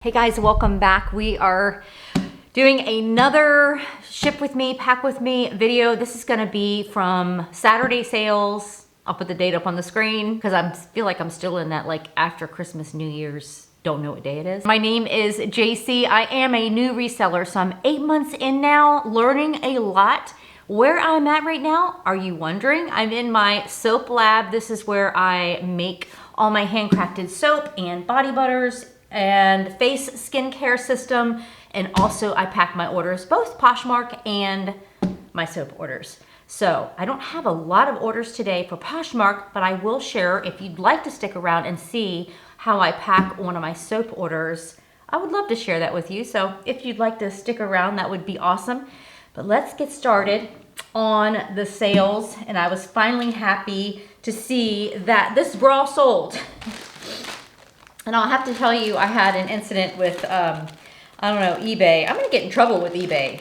Hey guys, welcome back. We are doing another ship with me, pack with me video. This is gonna be from Saturday sales. I'll put the date up on the screen because I feel like I'm still in that like after Christmas, New Year's, don't know what day it is. My name is JC. I am a new reseller, so I'm 8 months in now, learning a lot. Where I'm at right now, are you wondering? I'm in my soap lab. This is where I make all my handcrafted soap and body butters and face skincare system, and also I pack my orders, both Poshmark and my soap orders. So I don't have a lot of orders today for Poshmark, but I will share if you'd like to stick around and see how I pack one of my soap orders. I would love to share that with you. So if you'd like to stick around, that would be awesome. But let's get started on the sales. And I was finally happy to see that this bra sold. And I'll have to tell you, I had an incident with, I don't know, eBay. I'm gonna get in trouble with eBay.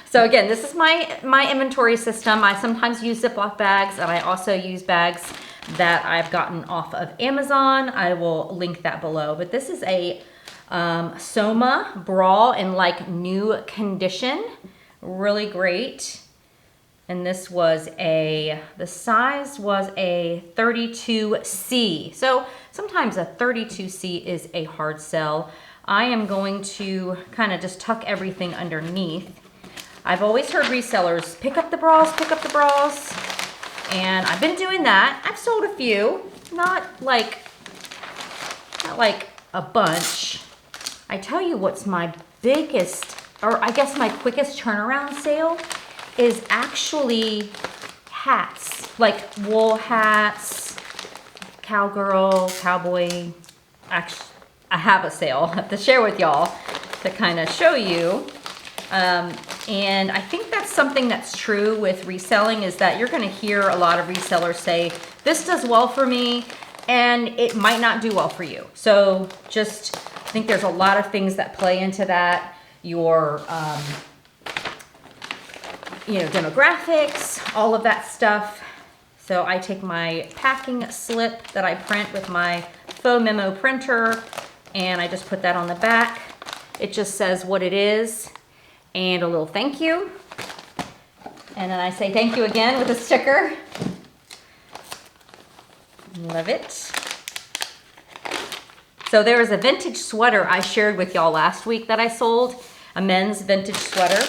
So again, this is my inventory system. I sometimes use Ziploc bags, and I also use bags that I've gotten off of Amazon. I will link that below. But this is a Soma bra in like new condition. Really great. And this was the size was a 32C. So sometimes a 32C is a hard sell. I am going to kind of just tuck everything underneath. I've always heard resellers pick up the bras, and I've been doing that. I've sold a few, not like a bunch. I tell you what's my biggest, or I guess my quickest turnaround sale is actually hats, like wool hats, cowgirl, cowboy. Actually, I have a sale I have to share with y'all to kind of show you. And I think that's something that's true with reselling, is that you're gonna hear a lot of resellers say, this does well for me, and it might not do well for you. So just, I think there's a lot of things that play into that. Your, demographics, all of that stuff. So I take my packing slip that I print with my faux memo printer, and I just put that on the back. It just says what it is and a little thank you. And then I say thank you again with a sticker. Love it. So there was a vintage sweater I shared with y'all last week that I sold, a men's vintage sweater.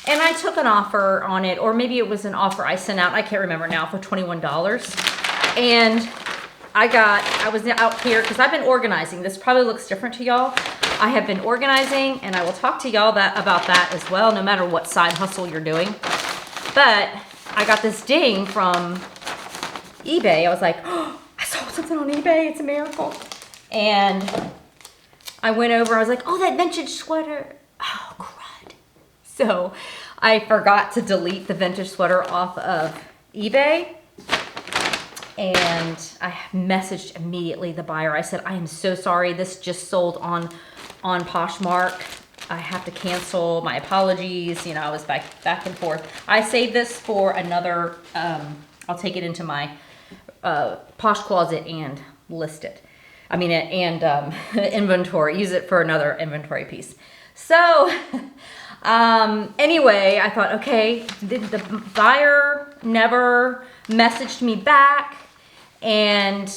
And I took an offer on it, or maybe it was an offer I sent out, I can't remember now, for $21. And I was out here, because I've been organizing. This probably looks different to y'all. I have been organizing, and I will talk to y'all about that as well, no matter what side hustle you're doing. But I got this ding from eBay. I was like, oh, I sold something on eBay, it's a miracle. And I went over, I was like, oh, that vintage sweater. Oh, crud. So I forgot to delete the vintage sweater off of eBay, and I messaged immediately the buyer. I said, I am so sorry, this just sold on Poshmark. I have to cancel, my apologies. You know, I was back and forth. I saved this for another, I'll take it into my Posh closet and list it. I mean, inventory, use it for another inventory piece. So, anyway, I thought, okay, the buyer never messaged me back, and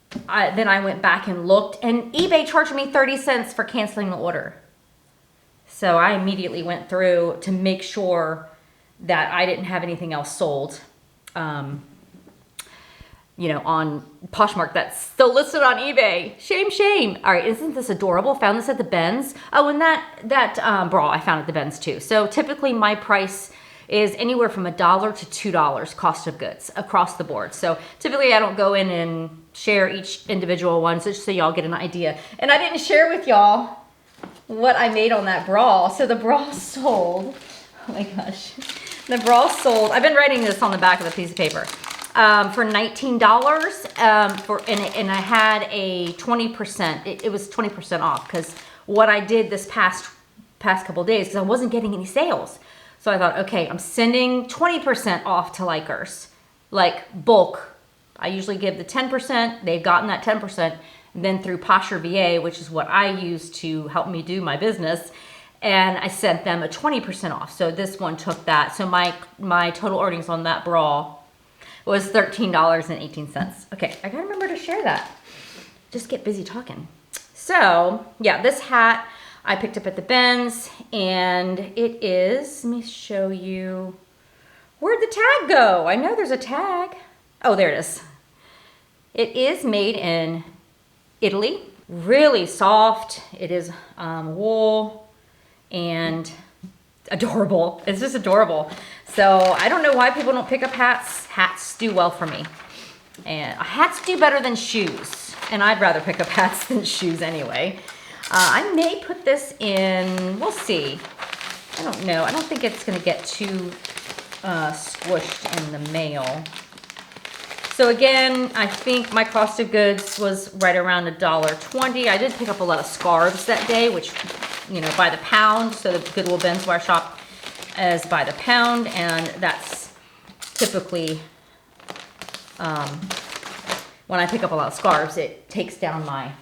then I went back and looked, and eBay charged me 30 cents for canceling the order. So I immediately went through to make sure that I didn't have anything else sold, on Poshmark that's still listed on eBay. Shame, shame. All right, isn't this adorable? Found this at the Benz. Oh, and that bra I found at the Benz too. So typically my price is anywhere from $1 to $2 cost of goods across the board. So typically I don't go in and share each individual one, just so y'all get an idea. And I didn't share with y'all what I made on that bra. So the bra sold. Oh my gosh. The bra sold. I've been writing this on the back of a piece of paper. For $19, and I had a 20%, it was 20% off, because what I did this past couple days, because I wasn't getting any sales. So I thought, okay, I'm sending 20% off to likers, like bulk. I usually give the 10%, they've gotten that 10%, then through Posher VA, which is what I use to help me do my business, and I sent them a 20% off. So this one took that. So my total earnings on that bra was $13.18. Okay, I gotta remember to share that. Just get busy talking. So yeah, this hat I picked up at the bins, and it is, let me show you, where'd the tag go? I know there's a tag. Oh, there it is. It is made in Italy. Really soft. It is wool and adorable. It's just adorable. So I don't know why people don't pick up hats. Hats do well for me. And hats do better than shoes. And I'd rather pick up hats than shoes anyway. I may put this in, we'll see. I don't know. I don't think it's going to get too squished in the mail. So again, I think my cost of goods was right around $1.20. I did pick up a lot of scarves that day, which, you know, by the pound. So the Goodwill bins where I shop is by the pound, and that's typically when I pick up a lot of scarves, it takes down my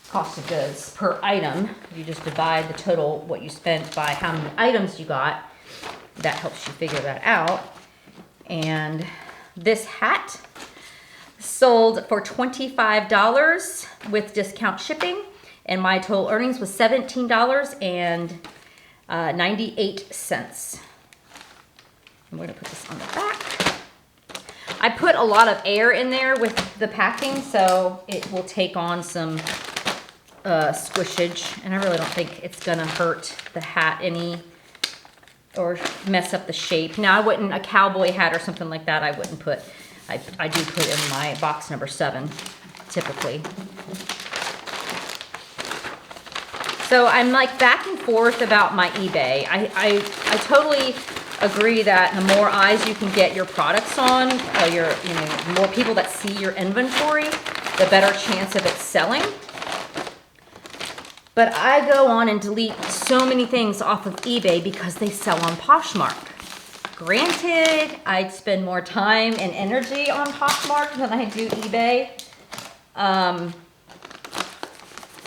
cost of goods per item. You just divide the total what you spent by how many items you got. That helps you figure that out. And this hat sold for $25 with discount shipping, and my total earnings was $17.98. I'm going to put this on the back. I put a lot of air in there with the packing, so it will take on some squishage, and I really don't think it's gonna hurt the hat any or mess up the shape. Now, I wouldn't, a cowboy hat or something like that, I wouldn't put. I do put in my box number 7, typically. So I'm like back and forth about my eBay. I totally agree that the more eyes you can get your products on, or the more people that see your inventory, the better chance of it selling. But I go on and delete so many things off of eBay because they sell on Poshmark. Granted, I spend more time and energy on Poshmark than I do eBay.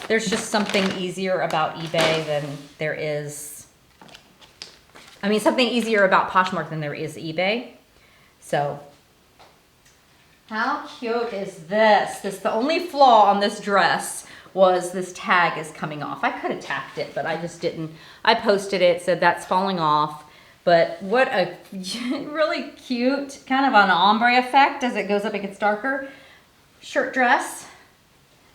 There's just something easier about eBay than there is, something easier about Poshmark than there is eBay. So, how cute is this? The only flaw on this dress was this tag is coming off. I could have tacked it, but I just didn't. I posted it, said that's falling off. But what a really cute, kind of an ombre effect as it goes up, it gets darker. Shirt dress,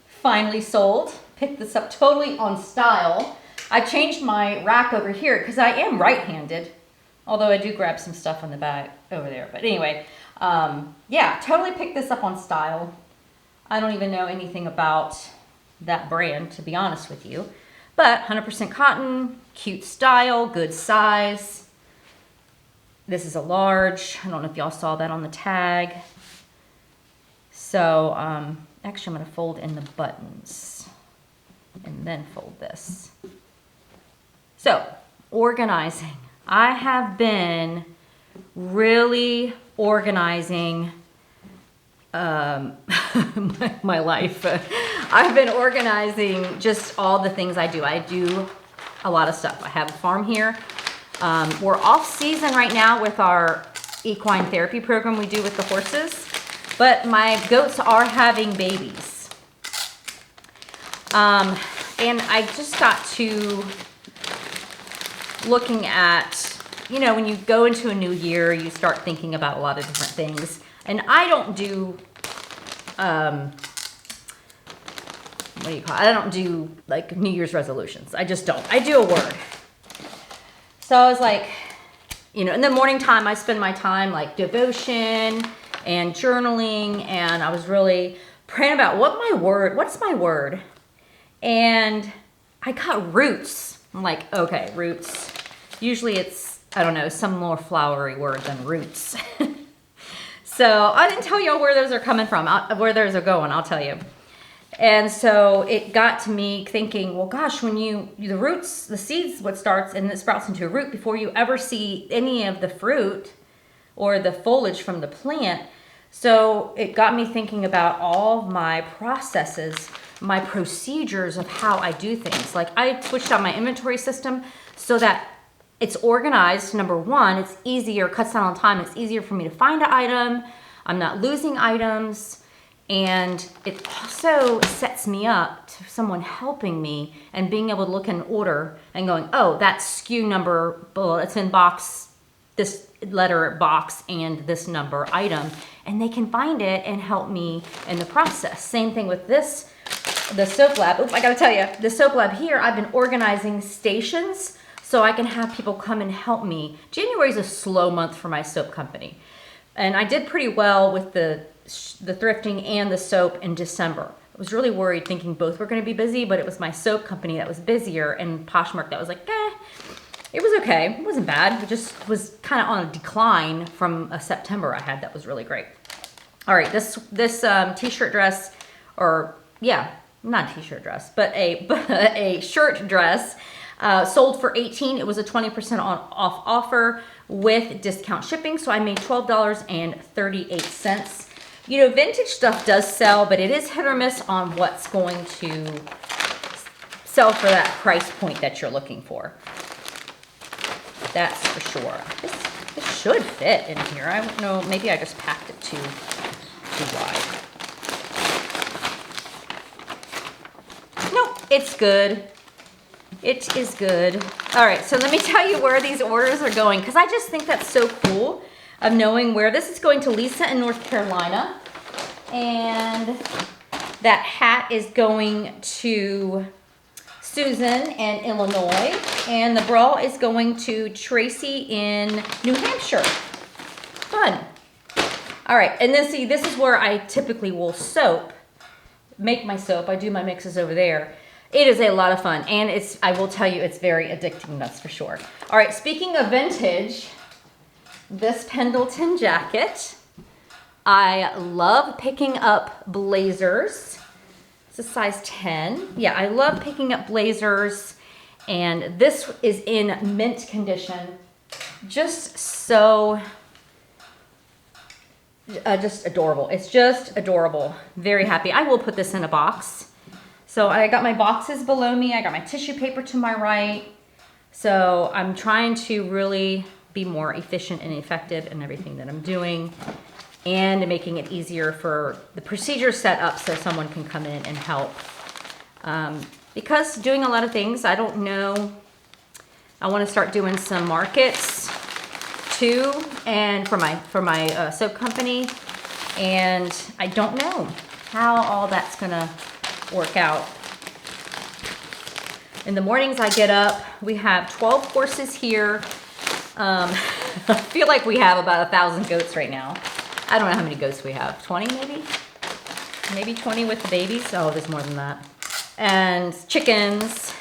finally sold. Picked this up totally on style. I changed my rack over here because I am right-handed, although I do grab some stuff on the back over there. But anyway, yeah, totally picked this up on style. I don't even know anything about that brand, to be honest with you. But 100% cotton, cute style, good size. This is a large. I don't know if y'all saw that on the tag. So, actually I'm gonna fold in the buttons and then fold this. So, organizing. I have been really organizing my life. I've been organizing just all the things I do. I do a lot of stuff. I have a farm here. We're off season right now with our equine therapy program we do with the horses, but my goats are having babies. And I just got to looking at, when you go into a new year, you start thinking about a lot of different things. And I don't do, I don't do like New Year's resolutions. I just don't. I do a word. So I was like, in the morning time, I spend my time like devotion and journaling. And I was really praying about what's my word? And I got roots. I'm like, okay, roots. Usually it's, I don't know, some more flowery word than roots. So I didn't tell y'all where those are coming from, where those are going, I'll tell you. And so it got to me thinking, well, gosh, when the roots, the seeds, what starts and it sprouts into a root before you ever see any of the fruit or the foliage from the plant. So it got me thinking about all my processes my procedures of how I do things. Like I switched out my inventory system so that it's organized. Number one, it's easier, cuts down on time. It's easier for me to find an item. I'm not losing items. And it also sets me up to someone helping me and being able to look in order and going, oh, that's SKU number, well, it's in box, this letter box and this number item. And they can find it and help me in the process. Same thing with this, the soap lab. Oops, I gotta tell you, the soap lab here, I've been organizing stations so I can have people come and help me. January is a slow month for my soap company. And I did pretty well with the thrifting and the soap in December. I was really worried thinking both were gonna be busy, but it was my soap company that was busier and Poshmark that was like, it was okay. It wasn't bad. It just was kind of on a decline from a September I had that was really great. All right, this t-shirt dress, or yeah, not a t-shirt dress, but a shirt dress, sold for $18. It was a 20% off offer with discount shipping, so I made $12.38. You know, vintage stuff does sell, but it is hit or miss on what's going to sell for that price point that you're looking for. That's for sure. This should fit in here. I don't know, maybe I just packed it too wide. Nope, it's good. It is good. All right, so let me tell you where these orders are going, because I just think that's so cool of knowing where this is going to. Lisa in North Carolina, and that hat is going to Susan in Illinois, and the bra is going to Tracy in New Hampshire. Fun. All right, and then see, this is where I typically will make my soap. I do my mixes over there. It is a lot of fun, and I will tell you, it's very addicting, that's for sure. All right, speaking of vintage, this Pendleton jacket, I love picking up blazers. It's a size 10. Yeah, I love picking up blazers, and this is in mint condition. Just so, just adorable. It's just adorable. Very happy. I will put this in a box. So I got my boxes below me. I got my tissue paper to my right. So I'm trying to really be more efficient and effective in everything that I'm doing, and making it easier for the procedure set up so someone can come in and help. Because doing a lot of things, I don't know, I want to start doing some markets too, and for my soap company, and I don't know how all that's gonna work out. In the mornings I get up, we have 12 horses here. I feel like we have about 1,000 goats right now. I don't know how many goats we have. 20 maybe? Maybe 20 with the babies. Oh, there's more than that. And chickens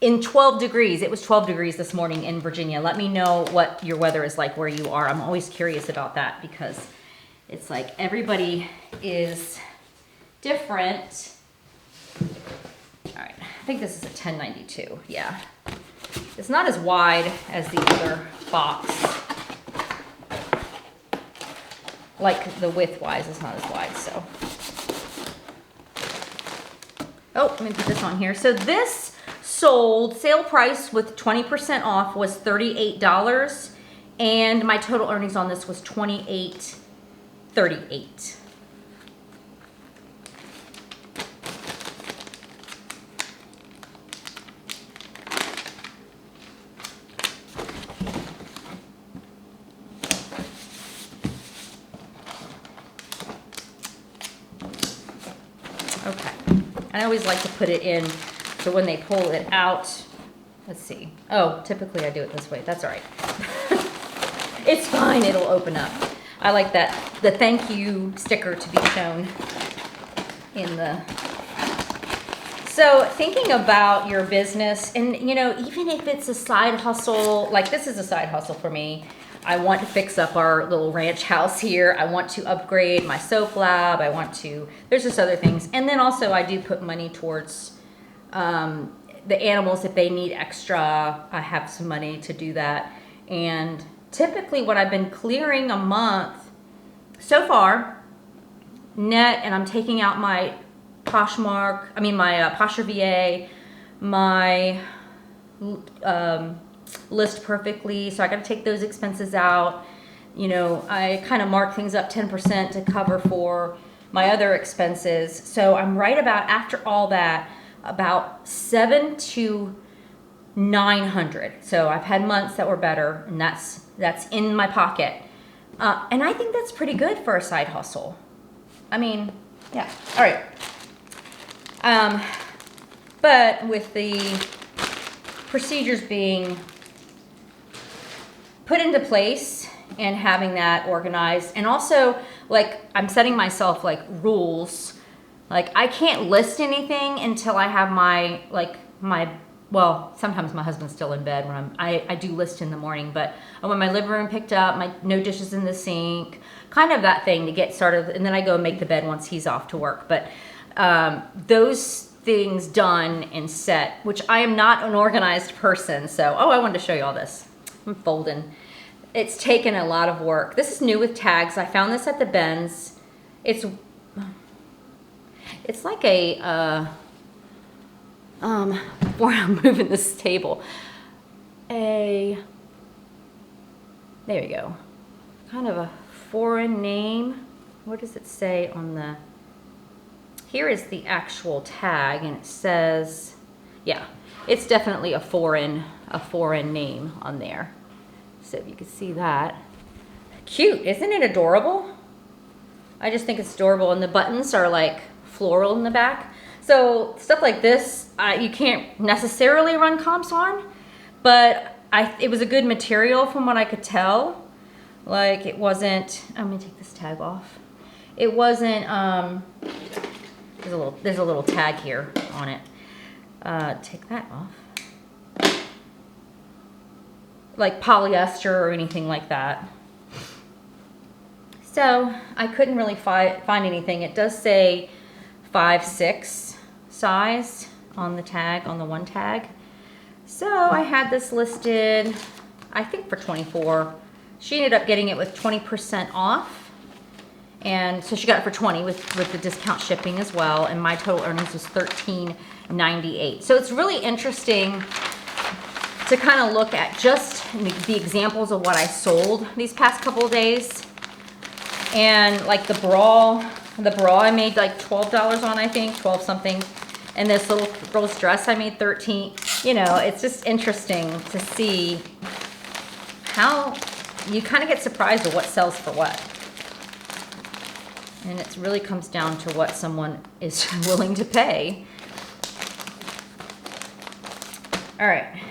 in 12 degrees. It was 12 degrees this morning in Virginia. Let me know what your weather is like where you are. I'm always curious about that because it's like everybody is different. All right, I think this is a 1092. Yeah. It's not as wide as the other box. Like the width-wise, it's not as wide, so. Oh, let me put this on here. So this sold, sale price with 20% off was $38, and my total earnings on this was $28.38. Okay, I always like to put it in so when they pull it out, let's see. Oh, typically I do it this way. That's all right. It's fine, it'll open up. I like that, the thank you sticker to be shown in the... So thinking about your business, and you know, even if it's a side hustle, like this is a side hustle for me. I want to fix up our little ranch house here. I want to upgrade my soap lab. I want to, there's just other things. And then also I do put money towards the animals if they need extra. I have some money to do that. And typically what I've been clearing a month so far, net, and I'm taking out my Poshmark, my Posher VA, my list perfectly. So I got to take those expenses out. You know, I kind of mark things up 10% to cover for my other expenses. So I'm right about, after all that, about 700 to 900. So I've had months that were better, and that's in my pocket. And I think that's pretty good for a side hustle. I mean, yeah. All right. But with the procedures being put into place and having that organized, and also like I'm setting myself like rules. Like I can't list anything until I have well, sometimes my husband's still in bed when I do list in the morning, but I want my living room picked up, no dishes in the sink, kind of that thing to get started, and then I go and make the bed once he's off to work. But those things done and set, which I am not an organized person, so, I wanted to show you all this. I'm folding. It's taken a lot of work. This is new with tags. I found this at the Ben's. It's like a, before I'm moving this table, there you go. Kind of a foreign name. What does it say on the, here is the actual tag, and it says, yeah, it's definitely a foreign name on there. So if you can see that. Cute, isn't it adorable? I just think it's adorable, and the buttons are like floral in the back. So stuff like this, you can't necessarily run comps on, but it was a good material from what I could tell. Like it wasn't, I'm gonna take this tag off. It wasn't, there's a little tag here on it. Take that off. Like polyester or anything like that. So I couldn't really find anything. It does say 5'6" size on the tag, on the one tag. So I had this listed, I think for $24. She ended up getting it with 20% off. And so she got it for $20 with the discount shipping as well. And my total earnings was $13.98. So it's really interesting to kind of look at just the examples of what I sold these past couple of days. And like the bra I made like $12 on, I think, 12 something. And this little girl's dress I made 13. You know, it's just interesting to see how you kind of get surprised at what sells for what. And it really comes down to what someone is willing to pay. All right.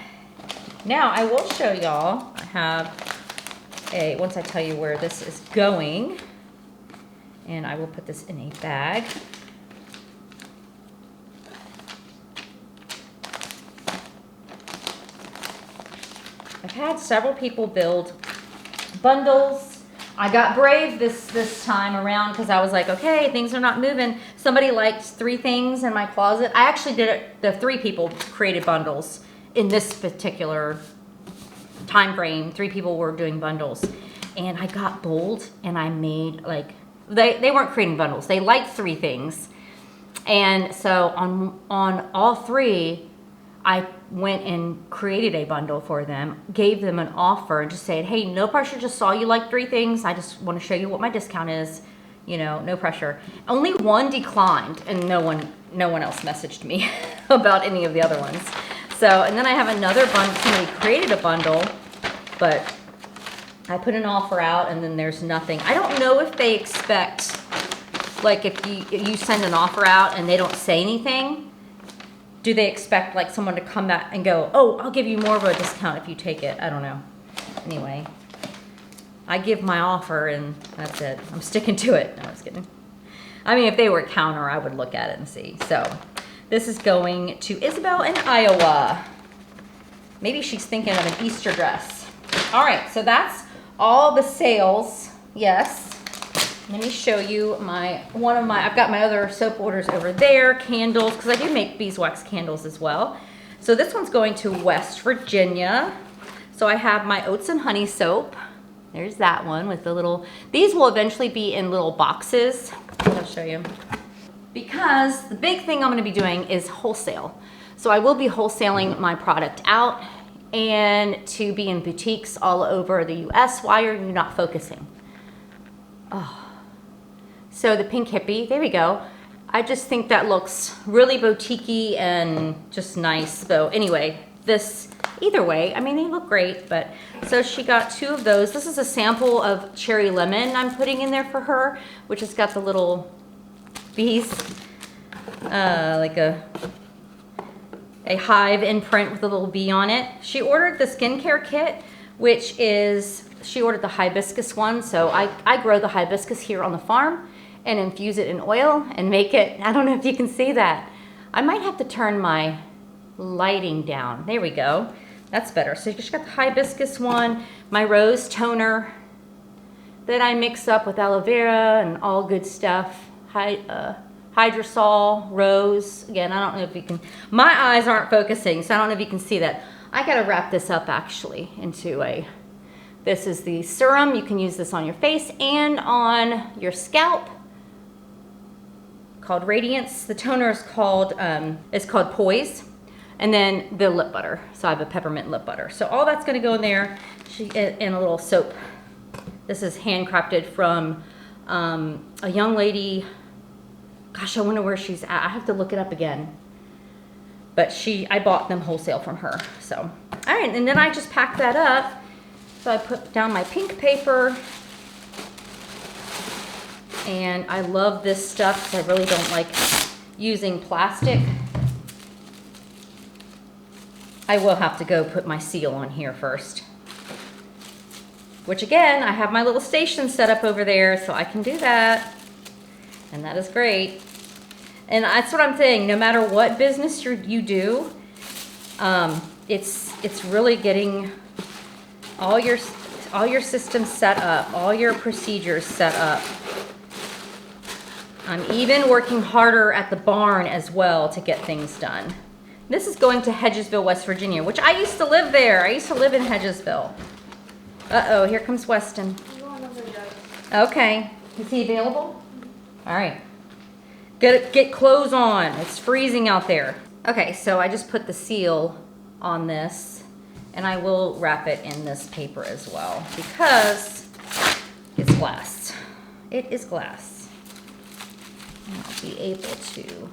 Now I will show y'all, I have once I tell you where this is going, and I will put this in a bag. I've had several people build bundles. I got brave this time around because I was like, okay, things are not moving. Somebody liked 3 things in my closet. I actually did it, the 3 people created bundles. In this particular time frame, 3 people were doing bundles, and I got bold and I made like, they weren't creating bundles. They liked 3 things. And so on all 3, I went and created a bundle for them, gave them an offer and just said, hey, no pressure, just saw you like 3 things. I just want to show you what my discount is, you know, no pressure. Only 1 declined, and no one else messaged me about any of the other ones. So, and then I have another bundle, somebody created a bundle, but I put an offer out and then there's nothing. I don't know if they expect, like if you send an offer out and they don't say anything, do they expect like someone to come back and go, oh, I'll give you more of a discount if you take it? I don't know. Anyway, I give my offer and that's it. I'm sticking to it. No, I was kidding. I mean, if they were a counter, I would look at it and see. So this is going to Isabel in Iowa. Maybe she's thinking of an Easter dress. All right, so that's all the sales. Yes. Let me show you I've got my other soap orders over there, candles, because I do make beeswax candles as well. So this one's going to West Virginia. So I have my oats and honey soap. There's that one with the little, these will eventually be in little boxes. I'll show you. because the big thing I'm going to be doing is wholesale. So I will be wholesaling my product out and to be in boutiques all over the US. Why are you not focusing? Oh, so the pink hippie, there we go. I just think that looks really boutique-y and just nice. So anyway, this, either way, I mean, they look great, but so she got 2 of those. This is a sample of cherry lemon I'm putting in there for her, which has got the little bees, like a hive imprint with a little bee on it. She ordered the skincare kit, which is, she ordered the hibiscus one. So I grow the hibiscus here on the farm and infuse it in oil and make it, I don't know if you can see that. I might have to turn my lighting down. There we go. That's better. So she got the hibiscus one, my rose toner that I mix up with aloe vera and all good stuff. Hydrosol, rose. Again, I don't know if you can, my eyes aren't focusing, so I don't know if you can see that. I gotta wrap this up actually into a, this is the serum. You can use this on your face and on your scalp, called Radiance. The toner is called Poise. And then the lip butter. So I have a peppermint lip butter. So all that's gonna go in there. In a little soap. This is handcrafted from a young lady. Gosh, I wonder where she's at. I have to look it up again. But I bought them wholesale from her. So, all right, and then I just packed that up. So I put down my pink paper. And I love this stuff because I really don't like using plastic. I will have to go put my seal on here first. Which again, I have my little station set up over there, so I can do that. And that is great. And that's what I'm saying, no matter what business you do, it's really getting all your systems set up, all your procedures set up. I'm even working harder at the barn as well to get things done. This is going to Hedgesville, West Virginia, which I used to live there. I used to live in Hedgesville. Uh-oh, here comes Weston. Okay, is he available? All right, get clothes on. It's freezing out there. Okay, so I just put the seal on this and I will wrap it in this paper as well because it's glass. It is glass. And I'll be able to.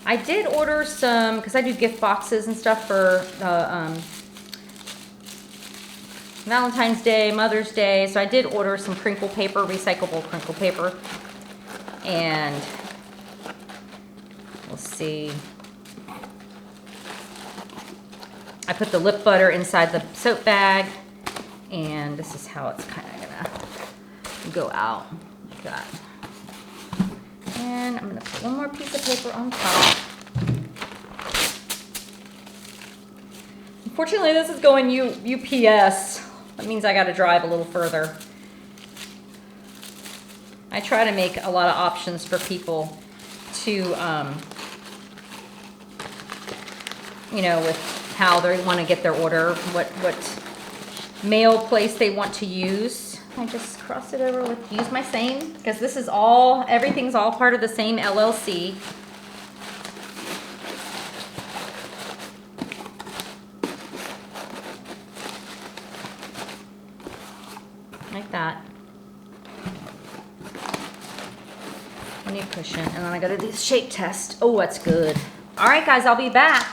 I did order some, because I do gift boxes and stuff for Valentine's Day, Mother's Day. So I did order some crinkle paper, recyclable crinkle paper. And we'll see. I put the lip butter inside the soap bag. And this is how it's kind of gonna go out like that. And I'm gonna put one more piece of paper on top. Unfortunately, this is going UPS. That means I gotta drive a little further. I try to make a lot of options for people to, you know, with how they wanna get their order, what mail place they want to use. I just cross it over with, use my same, because this is all, everything's all part of the same LLC. Like that. When you push it, and then I gotta do the shape test. Oh, that's good. All right, guys, I'll be back.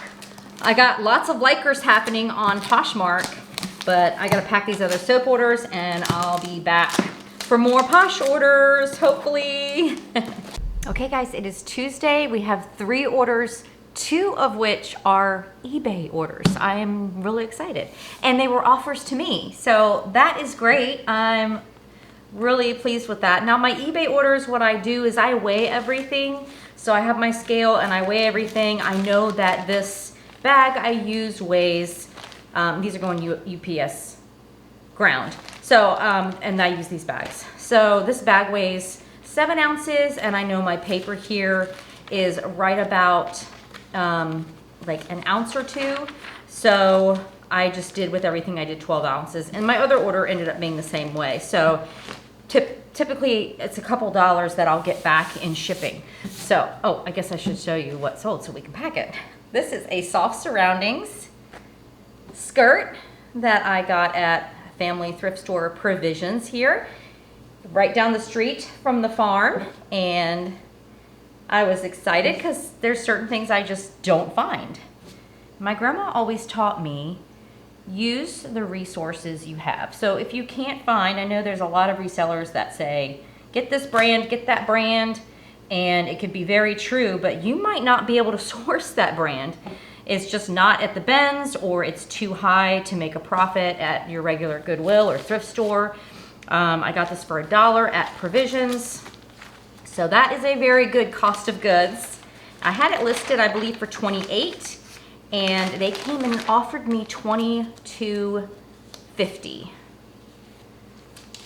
I got lots of likers happening on Poshmark. But I gotta pack these other soap orders and I'll be back for more Posh orders, hopefully. Okay guys, it is Tuesday. We have 3 orders, 2 of which are eBay orders. I am really excited. And they were offers to me. So that is great. I'm really pleased with that. Now my eBay orders, what I do is I weigh everything. So I have my scale and I weigh everything. I know that this bag I used weighs, these are going UPS ground. So, and I use these bags. So this bag weighs 7 ounces and I know my paper here is right about like an ounce or 2. So I just did with everything, I did 12 ounces and my other order ended up being the same way. So tip typically it's a couple dollars that I'll get back in shipping. So, oh, I guess I should show you what sold so we can pack it. This is a Soft Surroundings skirt that I got at Family Thrift Store Provisions here, right down the street from the farm. And I was excited because there's certain things I just don't find. My grandma always taught me, use the resources you have. So if you can't find, I know there's a lot of resellers that say, get this brand, get that brand, and it could be very true, but you might not be able to source that brand. It's just not at the bins, or it's too high to make a profit at your regular Goodwill or thrift store. I got this for $1 at Provisions. So that is a very good cost of goods. I had it listed, I believe, for $28, and they came and offered me $22.50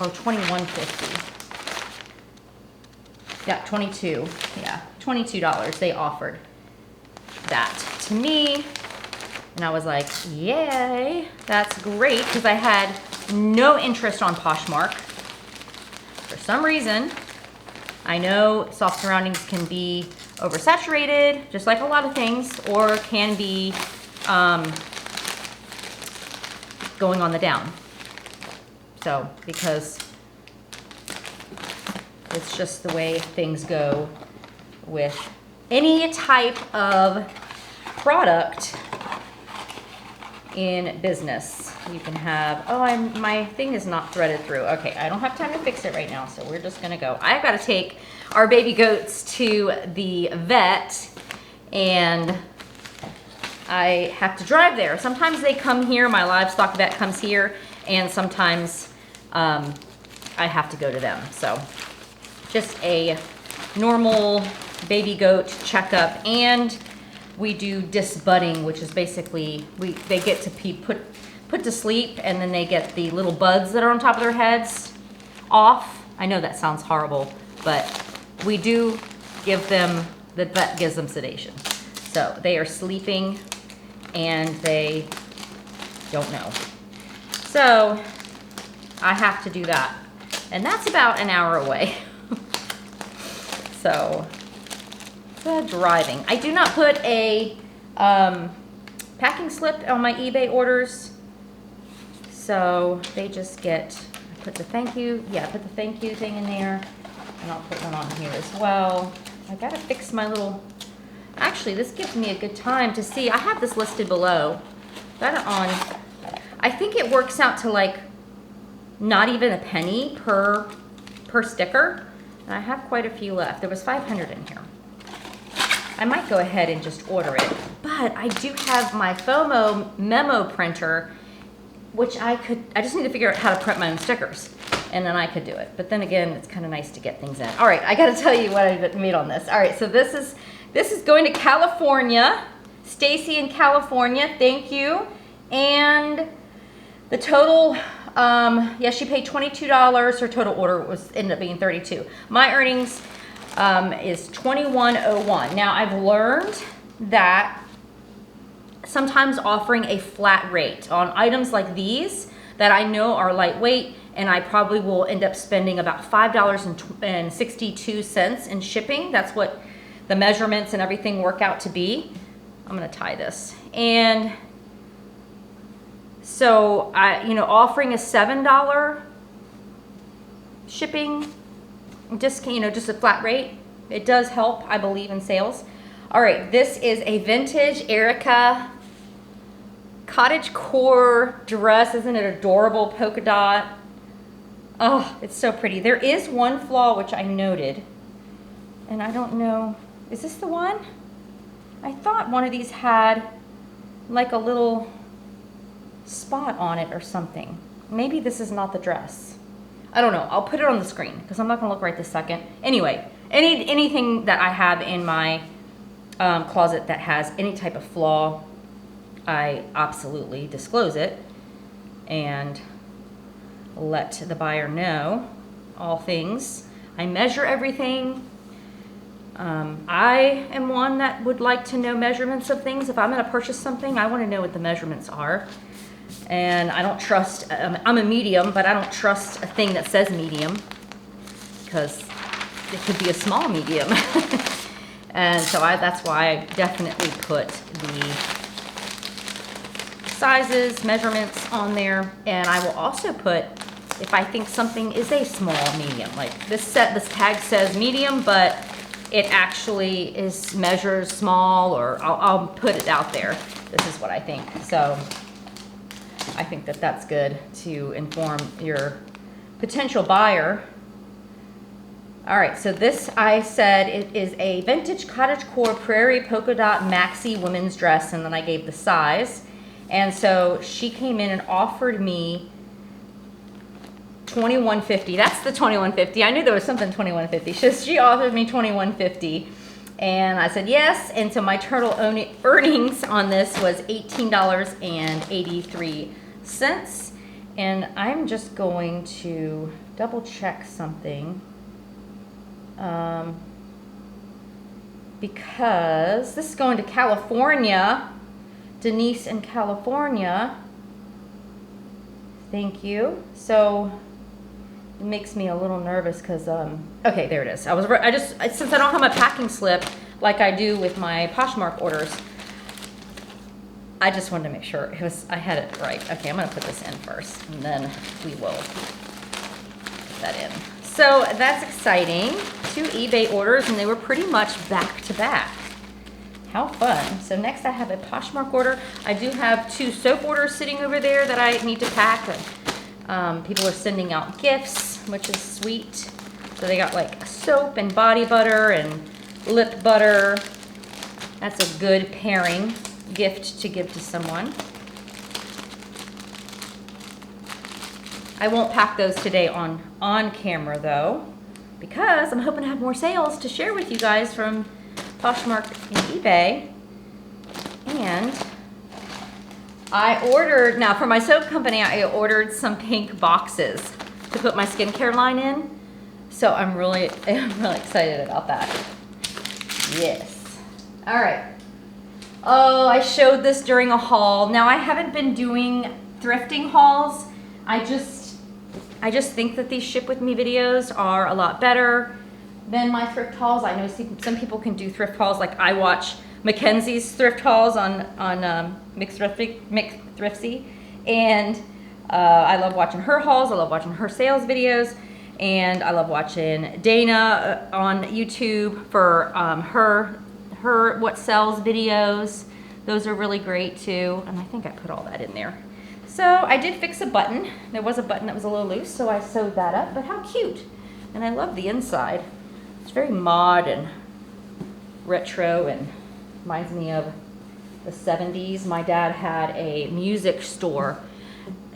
or $21.50. Yeah, 22. Yeah, $22. They offered that to me, and I was like, yay, that's great, because I had no interest on Poshmark for some reason. I know Soft Surroundings can be oversaturated, just like a lot of things, or can be going on the down. So, because it's just the way things go with any type of product in business. You can have, oh, my thing is not threaded through. Okay, I don't have time to fix it right now, so we're just gonna go. I've got to take our baby goats to the vet, and I have to drive there. Sometimes they come here, my livestock vet comes here, and sometimes I have to go to them. So just a normal baby goat checkup, and we do disbudding, which is basically they get to put to sleep, and then they get the little buds that are on top of their heads off. I know that sounds horrible, but we do give them, the vet gives them sedation. So they are sleeping and they don't know. So I have to do that, and that's about an hour away. So driving. I do not put a packing slip on my eBay orders. So they just get, I put the thank you, yeah, I put the thank you thing in there, and I'll put one on here as well. I gotta fix my little, actually this gives me a good time to see, I have this listed below. Got it on, I think it works out to like not even a penny per sticker. And I have quite a few left. There was 500 in here. I might go ahead and just order it, but I do have my FOMO memo printer, which I just need to figure out how to print my own stickers, and then I could do it. But then again, it's kind of nice to get things in. All right, I gotta tell you what I made on this. All right, so this is going to California. Stacy in California, thank you. And the total, yeah, she paid $22. Her total order ended up being $32. My earnings is $21.01. Now I've learned that sometimes offering a flat rate on items like these that I know are lightweight, and I probably will end up spending about $5.62 in shipping. That's what the measurements and everything work out to be. I'm gonna tie this. And so offering a $7 shipping discount, just a flat rate, it does help, I believe, in sales. All right, this is a vintage Erica cottage core dress. Isn't it adorable? Polka dot. Oh, it's so pretty. There is one flaw which I noted, and I don't know, is this the one? I thought one of these had like a little spot on it or something. Maybe this is not the dress. I don't know. I'll put it on the screen because I'm not gonna look right this second. Anyway, anything that I have in my closet that has any type of flaw, I absolutely disclose it and let the buyer know all things. I measure everything. I am one that would like to know measurements of things. If I'm gonna purchase something, I wanna know what the measurements are. And I don't trust, I'm a medium, but I don't trust a thing that says medium. because it could be a small medium. And so that's why I definitely put the sizes, measurements on there. And I will also put if I think something is a small medium. Like this tag says medium, but it actually measures small, or I'll put it out there. This is what I think. So I think that that's good to inform your potential buyer. All right, so this, I said it is a vintage cottagecore prairie polka dot maxi women's dress, and then I gave the size. And so she came in and offered me $21.50. That's the $21.50. I knew there was something $21.50. She offered me $21.50, and I said yes. And so my total earnings on this was $18.83. And I'm just going to double check something. Because this is going to California, Denise in California. Thank you. So it makes me a little nervous because okay, there it is. Since I don't have my packing slip like I do with my Poshmark orders, I just wanted to make sure I had it right. Okay, I'm gonna put this in first, and then we will put that in. So that's exciting. 2 eBay orders, and they were pretty much back to back. How fun. So next I have a Poshmark order. I do have 2 soap orders sitting over there that I need to pack. And, people are sending out gifts, which is sweet. So they got like soap and body butter and lip butter. That's a good pairing gift to give to someone. I won't pack those today on camera though, because I'm hoping to have more sales to share with you guys from Poshmark and eBay. And I ordered, now for my soap company, I ordered some pink boxes to put my skincare line in. So I'm really excited about that. Yes. All right. Oh, I showed this during a haul. Now I haven't been doing thrifting hauls. I just think that these ship with me videos are a lot better than my thrift hauls. I know some people can do thrift hauls. Like I watch Mackenzie's thrift hauls on McThriftsy, and I love watching her hauls. I love watching her sales videos, and I love watching Dana on YouTube for her what sells videos. Those are really great too, and I think I put all that in there. So I did fix a button. There was a button that was a little loose, so I sewed that up, but how cute. And I love the inside. It's very mod and retro and reminds me of the 70s. My dad had a music store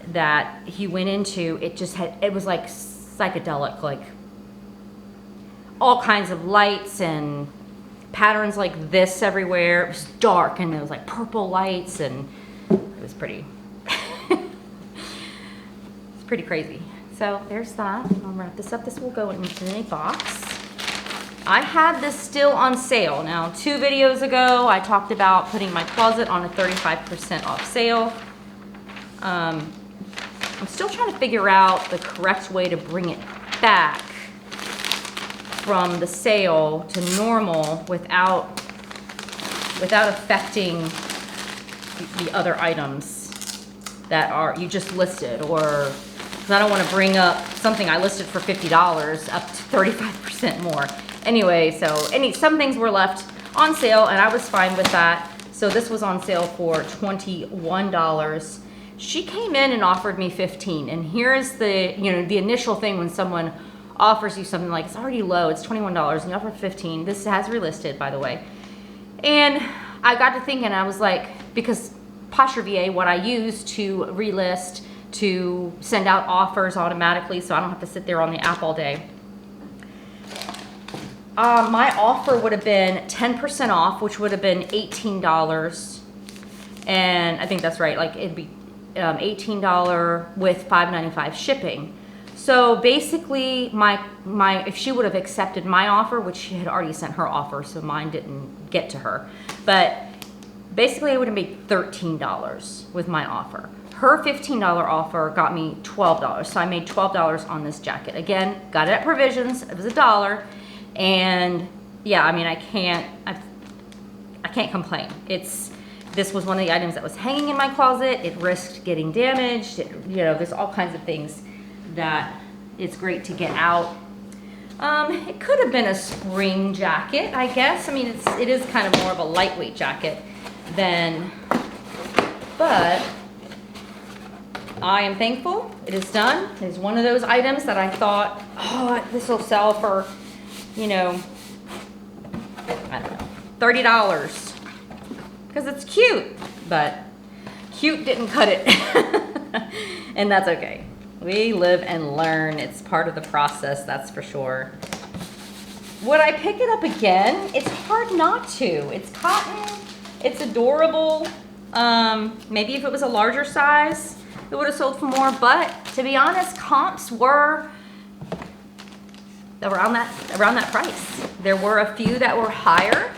that he went into. It was like psychedelic, like all kinds of lights and patterns like this everywhere. It was dark, and there was like purple lights, and it was pretty pretty crazy. So there's that. I'll wrap this up. This will go into a box. I had this still on sale. Now, 2 videos ago, I talked about putting my closet on a 35% off sale. I'm still trying to figure out the correct way to bring it back from the sale to normal without affecting the other items that you just listed, or I don't want to bring up something I listed for $50 up to 35% more. Anyway, some things were left on sale, and I was fine with that. So this was on sale for $21. She came in and offered me $15, and here's the initial thing when someone offers you something like, it's already low, it's $21, and you offer $15. This has relisted, by the way. And I got to thinking, I was like, because Posture VA, what I use to relist, to send out offers automatically so I don't have to sit there on the app all day. My offer would have been 10% off, which would have been $18. And I think that's right, like it'd be $18 with $5.95 shipping. So basically if she would have accepted my offer, which she had already sent her offer, so mine didn't get to her. But basically it would have made $13 with my offer. her $15 offer got me $12. So I made $12 on this jacket. Again, got it at Provisions. It was $1. And yeah, I mean, I can't complain. This was one of the items that was hanging in my closet. It risked getting damaged. You know, there's all kinds of things that it's great to get out. It could have been a spring jacket, I guess. I mean, it is kind of more of a lightweight jacket but I am thankful it is done. It is one of those items that I thought, oh, this will sell for, you know, I don't know, $30 because it's cute, but cute didn't cut it. And that's okay. We live and learn. It's part of the process, that's for sure. Would I pick it up again? It's hard not to. It's cotton. It's adorable. Maybe if it was a larger size, it would have sold for more. But to be honest, comps were around that price. There were a few that were higher.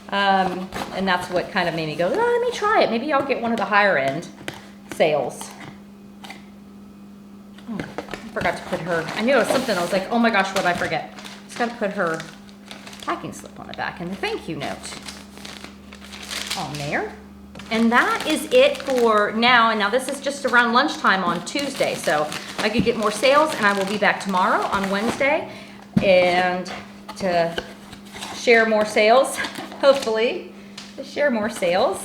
And that's what kind of made me go, oh, let me try it. Maybe I'll get one of the higher end sales. Oh, I forgot to put her, I knew it was something. I was like, oh my gosh, what did I forget? Just got to put her packing slip on the back and the thank you note on there. And that is it for now. And now this is just around lunchtime on Tuesday. So I could get more sales, and I will be back tomorrow on Wednesday and to share more sales, hopefully, to share more sales.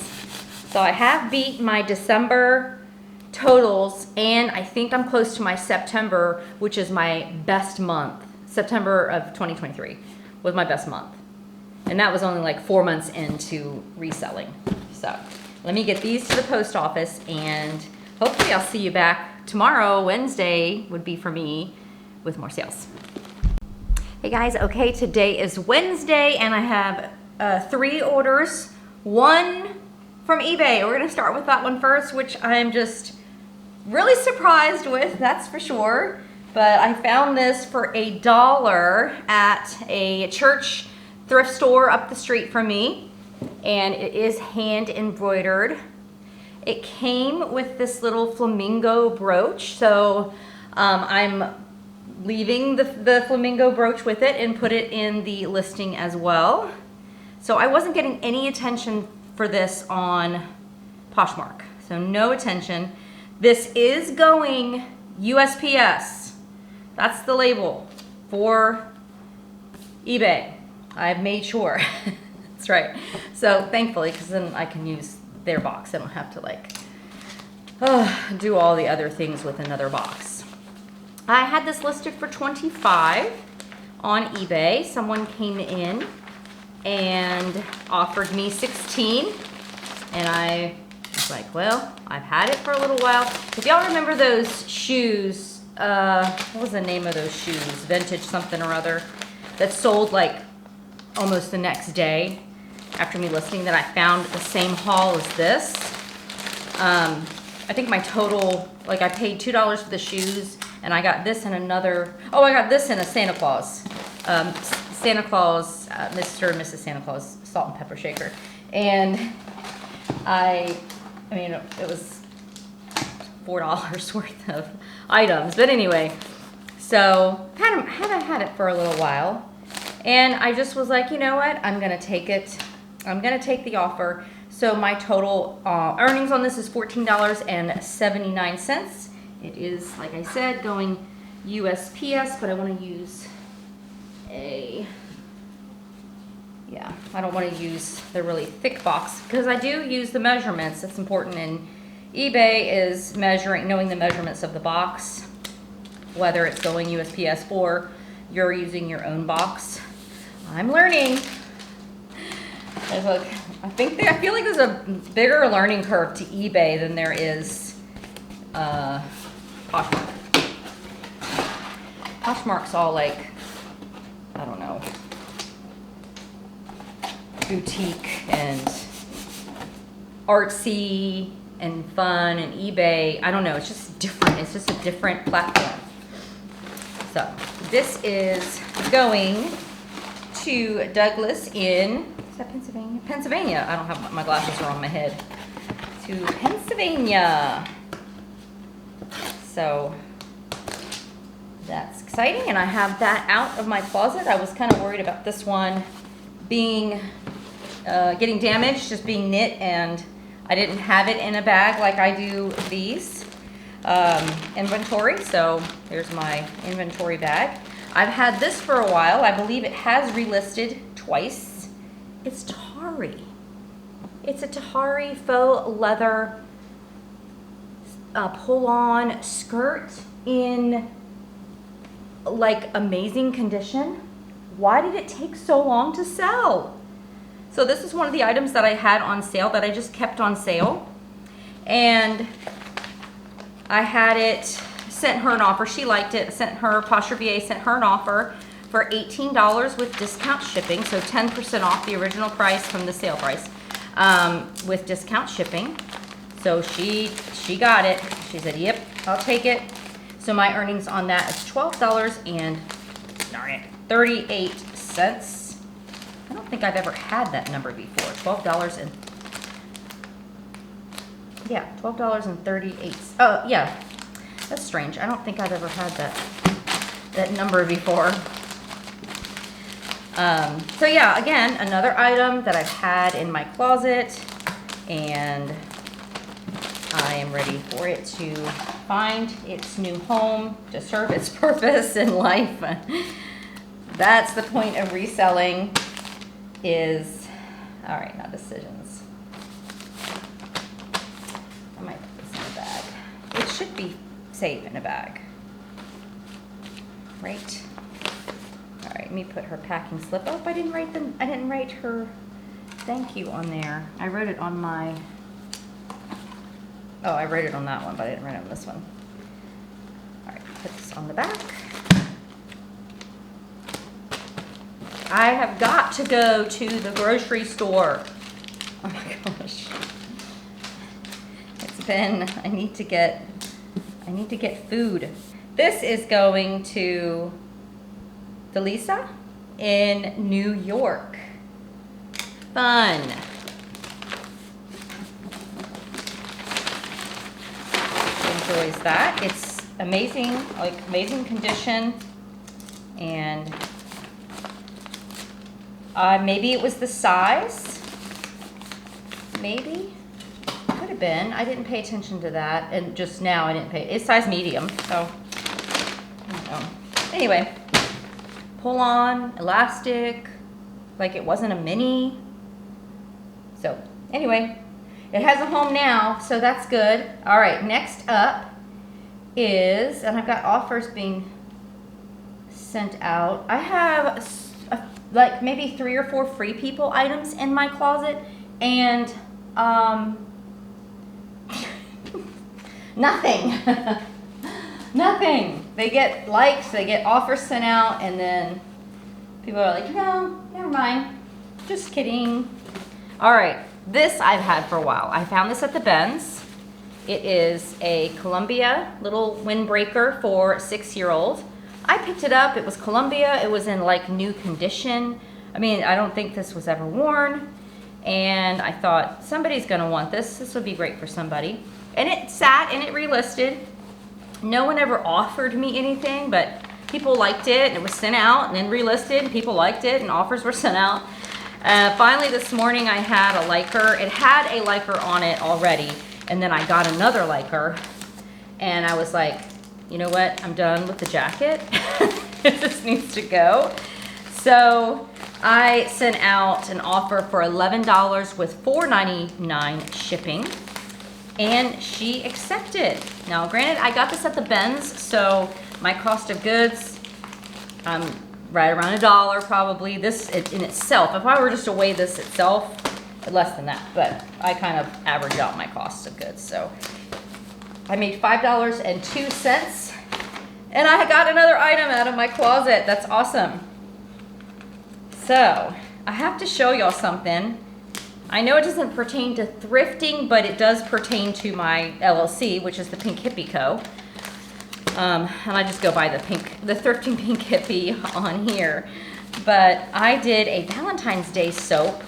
So I have beat my December totals, and I think I'm close to my September, which is my best month. September of 2023 was my best month. And that was only like 4 months into reselling. So let me get these to the post office, and hopefully I'll see you back tomorrow. Wednesday would be for me with more sales. Hey guys, okay, today is Wednesday, and I have 3 orders. 1 from eBay. We're gonna start with that one first, which I'm just really surprised with, that's for sure. But I found this for $1 at a church thrift store up the street from me, and it is hand embroidered. It came with this little flamingo brooch, so I'm leaving the flamingo brooch with it and put it in the listing as well. So I wasn't getting any attention for this on Poshmark, so no attention. This is going USPS. That's the label for eBay. I've made sure. That's right. So thankfully, because then I can use their box. I don't have to like do all the other things with another box. I had this listed for $25 on eBay. Someone came in and offered me $16, and I was like, well, I've had it for a little while. If y'all remember those shoes, what was the name of those shoes? Vintage something or other, that sold like almost the next day after me listing, that I found the same haul as this. I think my total, like I paid $2 for the shoes, and I got this in another, oh, I got this in a Santa Claus. Santa Claus, Mr. and Mrs. Santa Claus salt and pepper shaker. And I mean, it was $4 worth of items. But anyway, so haven't had it for a little while. And I just was like, you know what? I'm going to take it. I'm going to take the offer. So my total earnings on this is $14.79. It is, like I said, going USPS, but I want to use I don't want to use the really thick box because I do use the measurements. That's important in eBay, is knowing the measurements of the box, whether it's going USPS or you're using your own box. I'm learning. I feel like there's a bigger learning curve to eBay than there is Poshmark. Poshmark's all like, I don't know, boutique and artsy and fun, and eBay, I don't know, it's just different. It's just a different platform. So this is going to Douglas in, is that Pennsylvania? Pennsylvania. I don't have, my glasses are on my head. to Pennsylvania. So that's exciting, and I have that out of my closet. I was kind of worried about this one being getting damaged, just being knit, and I didn't have it in a bag like I do these inventory. So here's my inventory bag. I've had this for a while. I believe it has relisted twice. It's Tahari. It's a Tahari faux leather pull-on skirt in like amazing condition. Why did it take so long to sell? So this is one of the items that I had on sale that I just kept on sale, and I had it, sent her an offer. She liked it. Sent her, Poshmark sent her an offer for $18 with discount shipping, so 10% off the original price from the sale price with discount shipping. So she got it. She said, "Yep, I'll take it." So my earnings on that is $12.38. I don't think I've ever had that number before. $12.38. Oh yeah, that's strange. I don't think I've ever had that number before. So yeah, again, another item that I've had in my closet, and I am ready for it to find its new home to serve its purpose in life. That's the point of reselling is, all right, now decisions. I might put this in a bag. It should be safe in a bag, right? All right, let me put her packing slip. Oh, I didn't write her thank you on there. I wrote it on my, oh, I wrote it on that one, but I didn't write it on this one. All right, put this on the back. I have got to go to the grocery store. Oh my gosh. It's been, I need to get food. This is going to Delisa in New York. Fun. Enjoys that. It's amazing, like amazing condition, and maybe it was the size. Maybe. Could have been. I didn't pay attention to that. And just now I didn't pay. It's size medium. So, I don't know. Anyway. Pull on, elastic. Like it wasn't a mini. So, anyway. It has a home now. So that's good. All right. Next up is, and I've got offers being sent out. I have like maybe 3 or 4 Free People items in my closet, and nothing. Nothing. They get likes, they get offers sent out, and then people are like, no, never mind. Just kidding. All right, this I've had for a while. I found this at the Benz. It is a Columbia little windbreaker for 6-year-old. I picked it up. It was Columbia. It was in like new condition. I mean, I don't think this was ever worn. And I thought, somebody's going to want this. This would be great for somebody. And it sat and it relisted. No one ever offered me anything, but people liked it. And it was sent out and then relisted. And people liked it and offers were sent out. Finally, this morning I had a liker. It had a liker on it already. And then I got another liker. And I was like, you know what? I'm done with the jacket. This needs to go. So I sent out an offer for $11 with $4.99 shipping, and she accepted. Now, granted, I got this at the Benz, so my cost of goods, right around $1 probably. This in itself, if I were just to weigh this itself, less than that, but I kind of average out my cost of goods. So I made $5.02, and I got another item out of my closet. That's awesome. So I have to show y'all something. I know it doesn't pertain to thrifting, but it does pertain to my LLC, which is the Pink Hippie Co. And I just go by the Thrifting Pink Hippie on here. But I did a Valentine's Day soap